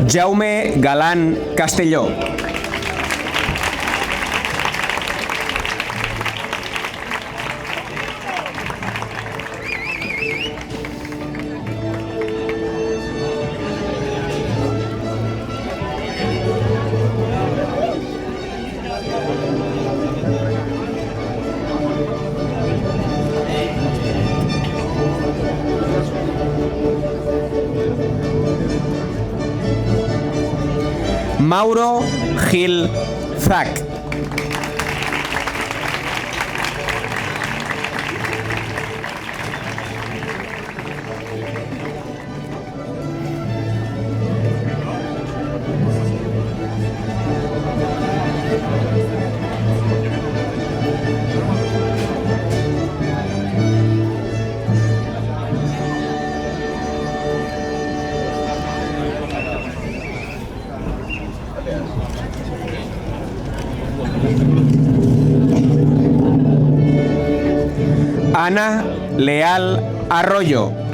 Jaume Galán Castelló. Mauro Gil Zac. Ana Leal Arroyo.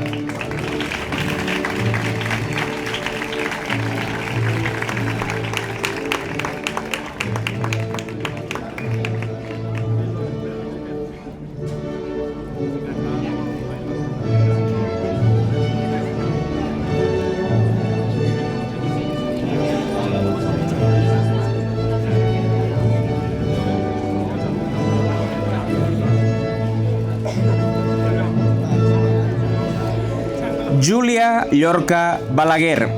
Júlia Llorca Balaguer.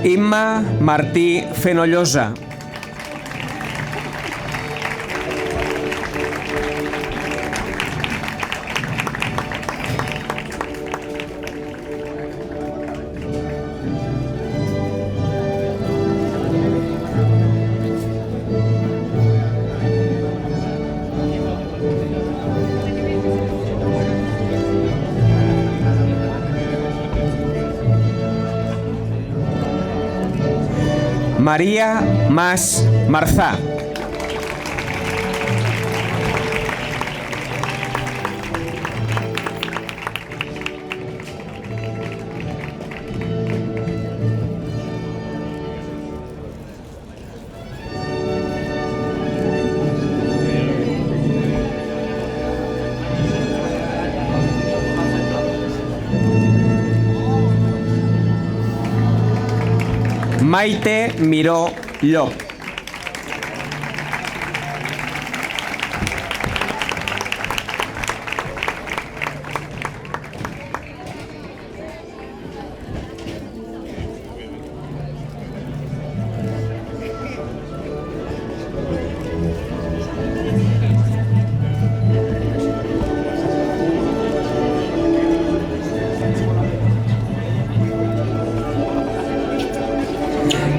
Imma Martí Fenollosa. María Mas Marzá. Maite Miró Llop.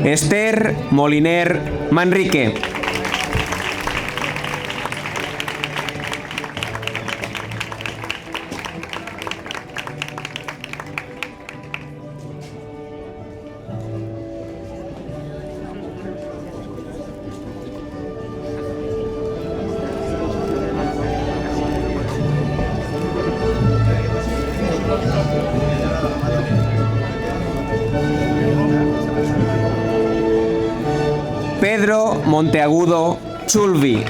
Esther Moliner Manrique. Pedro Monteagudo Chulvi.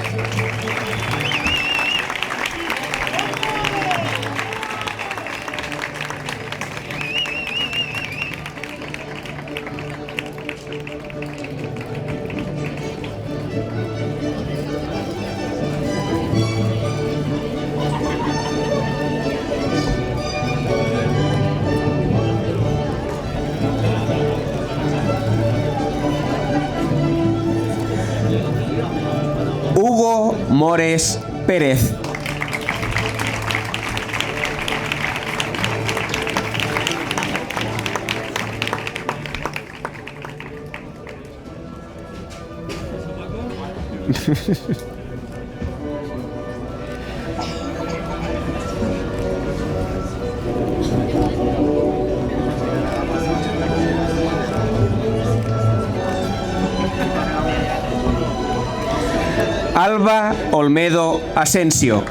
Hugo Mores Pérez. Alba Olmedo Asensio.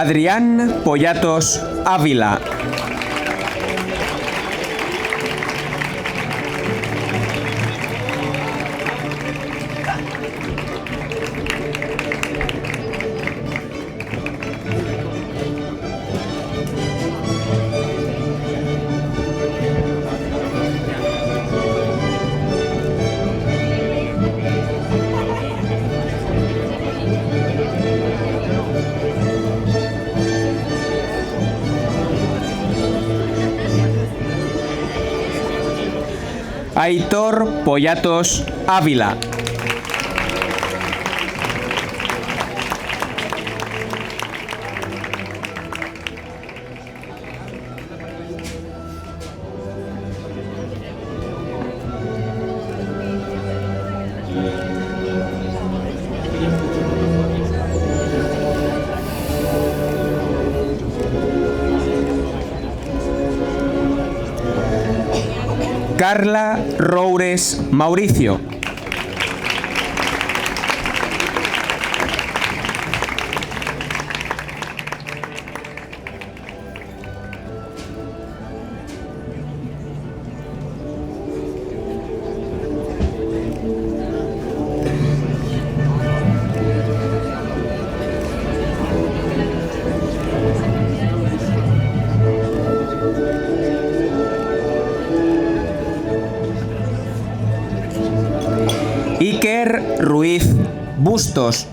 Adrián Pollatos Ávila. Aitor Pollatos Ávila. Carla Roures Mauricio. Iker Ruiz Bustos.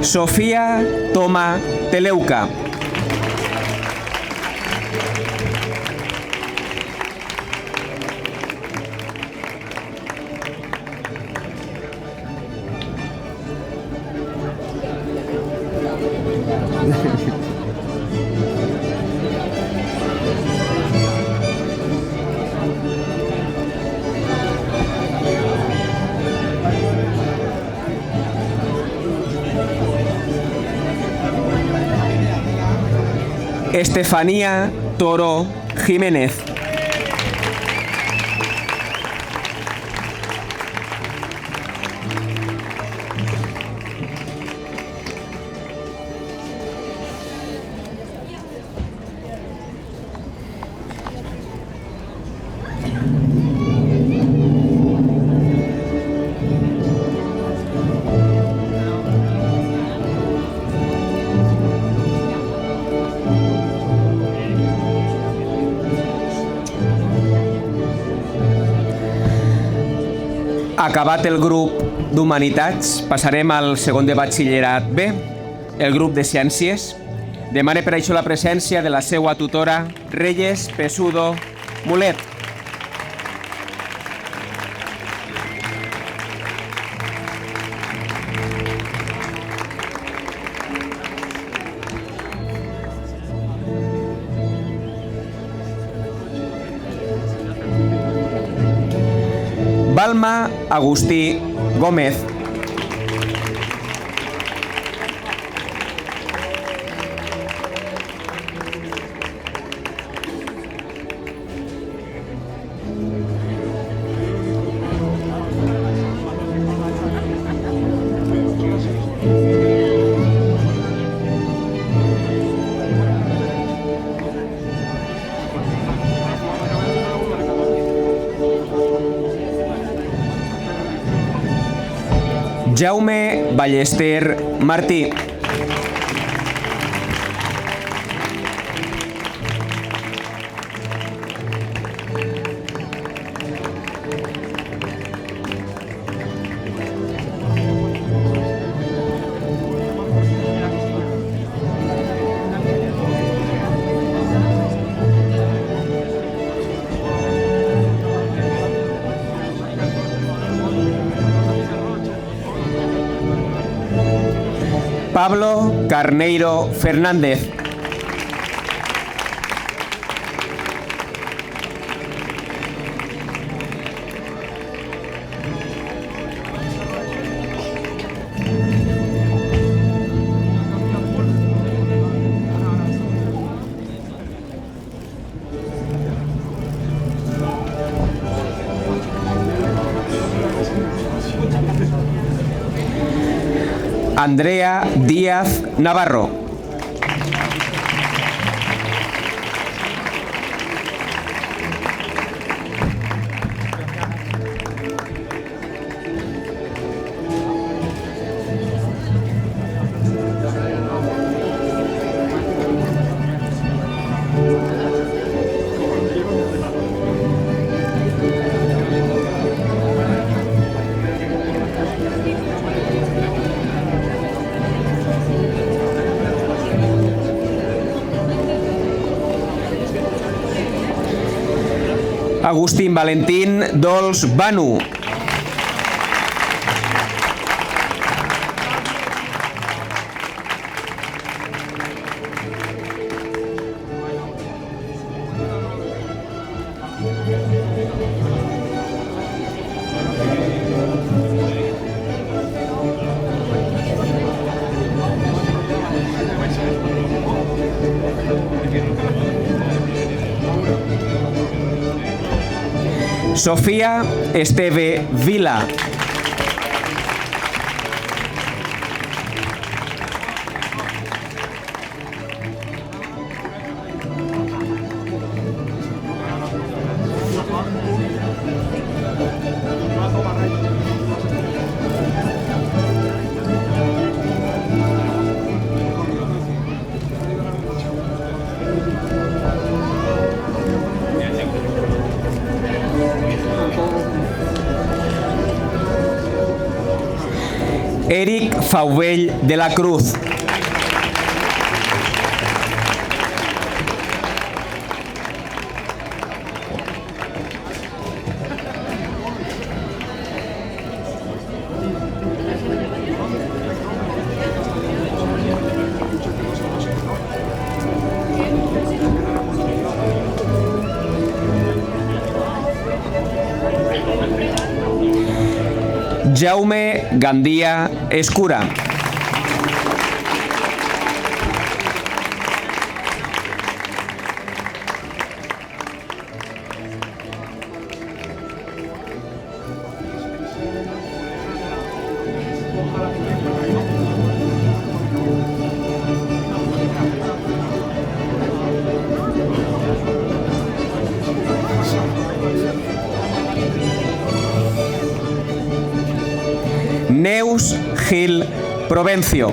Sofía Toma Teleuca. Estefanía Toro Jiménez. Acabat el grup d'Humanitats, passarem al segon de batxillerat B, el grup de Ciències. Demane per això la presència de la seva tutora, Reyes Pesudo Mulet. Balma Agustí Gómez. Jaume Ballester Martí. Pablo Carneiro Fernández. Andrea Díaz Navarro. Agustín Valentín Dols Banu. Sofía Esteve Vila. Eric Fauvell de la Cruz. Jaume Gandia Escura. Neus Gil Provencio.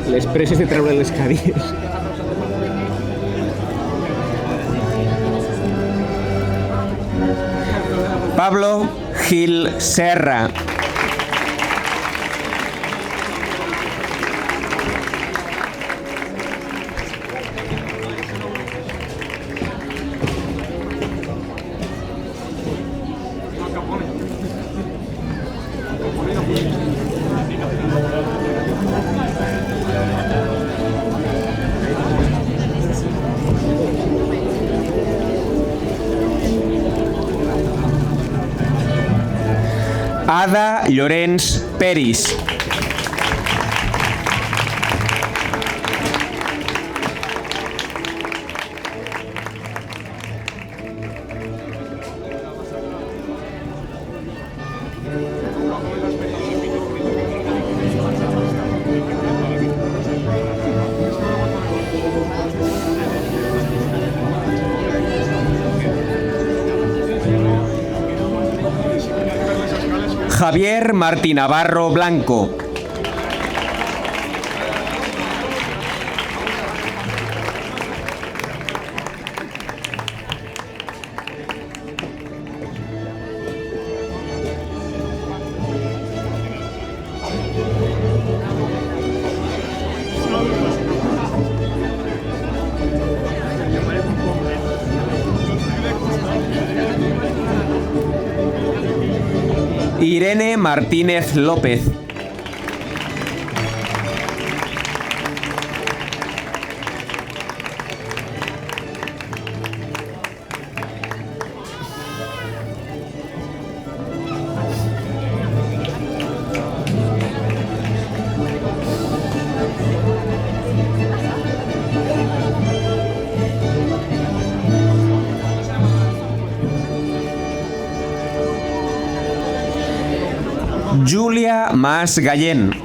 Les preses de treure les cadires. Pablo Gil Serra. Ada Llorenç Peris. Javier Martí Navarro Blanco. Irene Martínez López. Júlia Mas Gallén.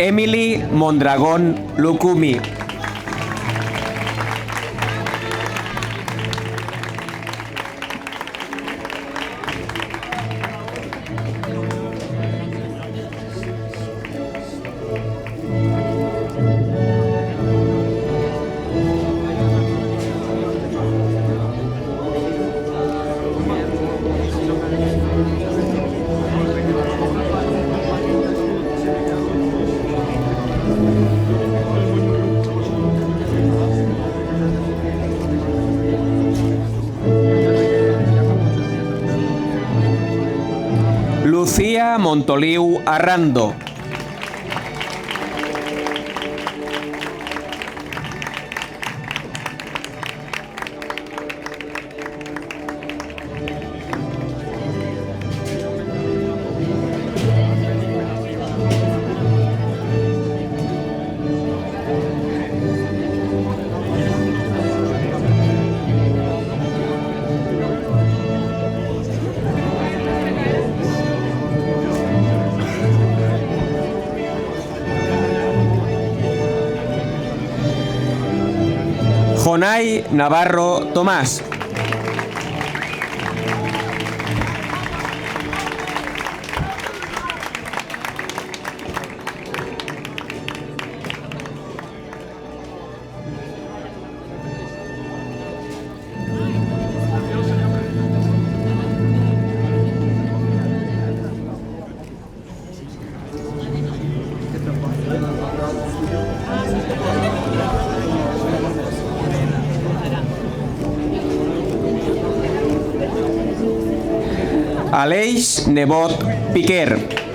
Emily Mondragón Lucumi. Lucía Montoliu Arrando. Jonay Navarro Tomás. Aleix Nebot Piquer.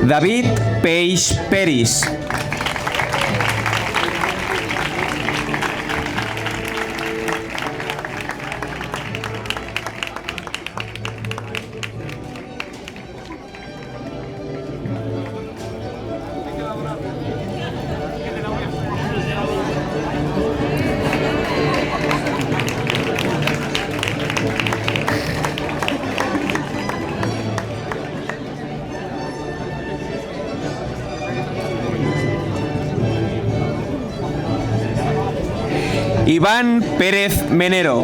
David Peix Peris. Iván Pérez Menero.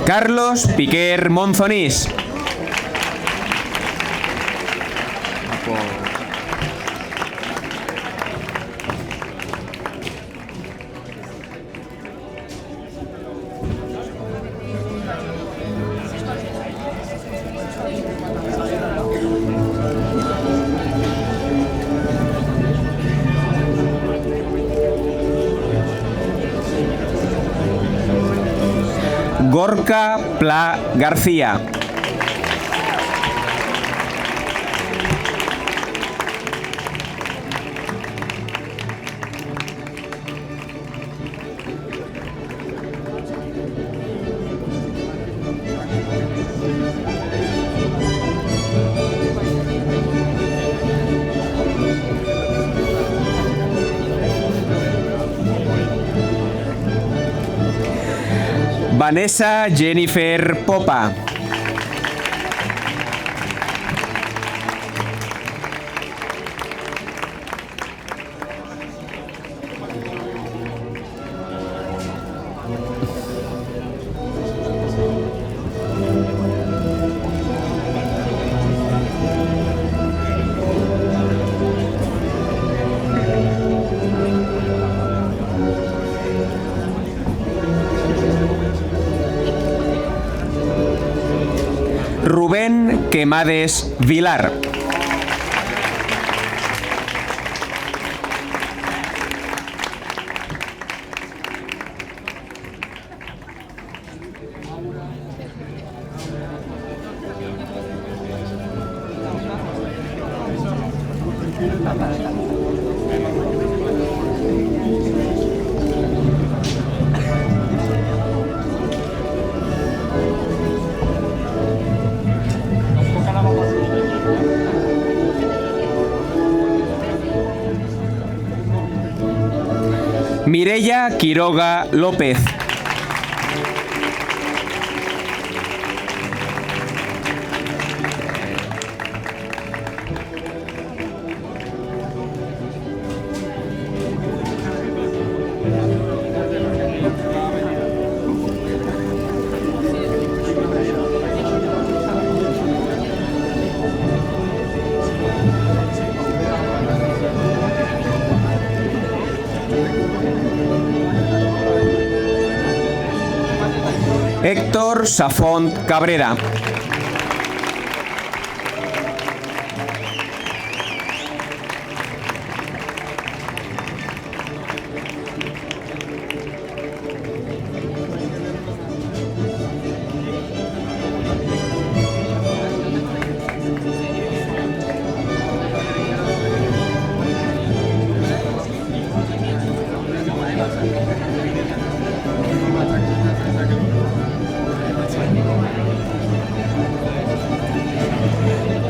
Carlos Piquer Monzonís. Gorka Pla García. Vanessa Jennifer Popa. Quemades Vilar. Mireia Quiroga López. Héctor Safont Cabrera.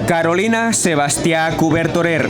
Carolina Sebastià Cubertorer.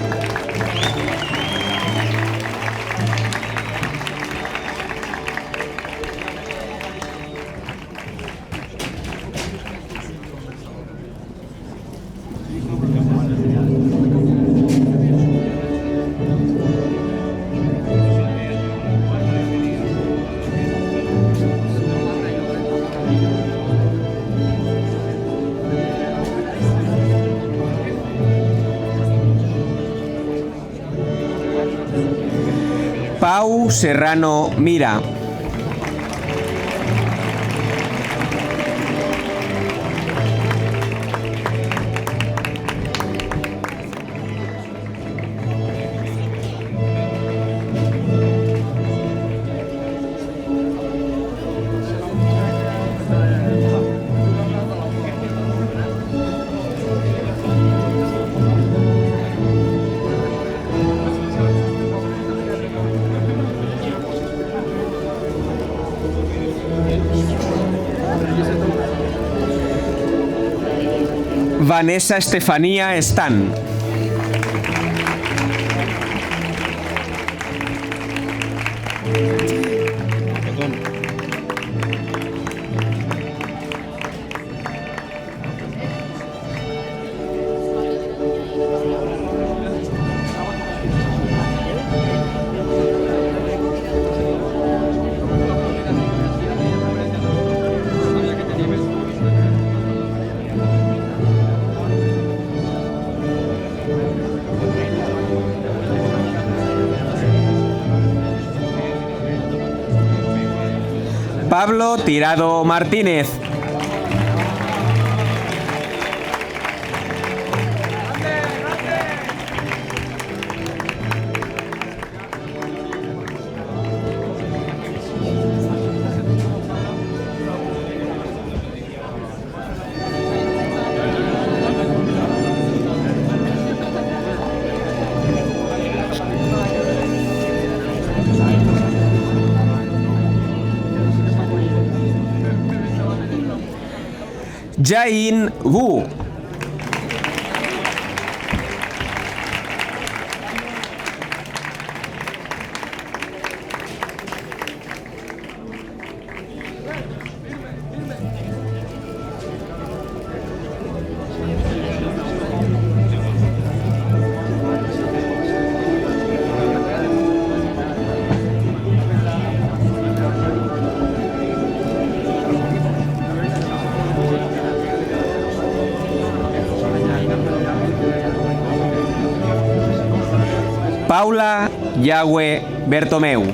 Pau Serrano Mira. Vanessa Estefanía Stan. Pablo Tirado Martínez. Jain Wu. Paula Yahweh Bertomeu.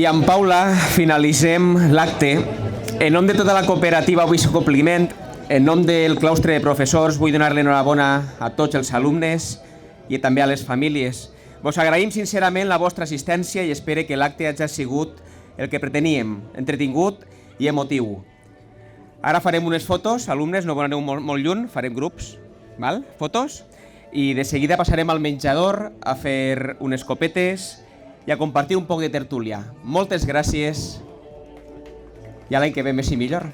I amb Paula finalitzem l'acte. En nom de tota la cooperativa Obispo Compliment, en nom del claustre de professors, vull donar-li enhorabona a tots els alumnes i també a les famílies. Vos agraïm sincerament la vostra assistència i espero que l'acte hagi sigut el que preteníem, entretingut i emotiu. Ara farem unes fotos, alumnes, no aneu molt lluny, farem grups, val? Fotos, i de seguida passarem al menjador a fer unes copetes i a compartir un poc de tertúlia. Moltes gràcies i a l'any que ve més i millor.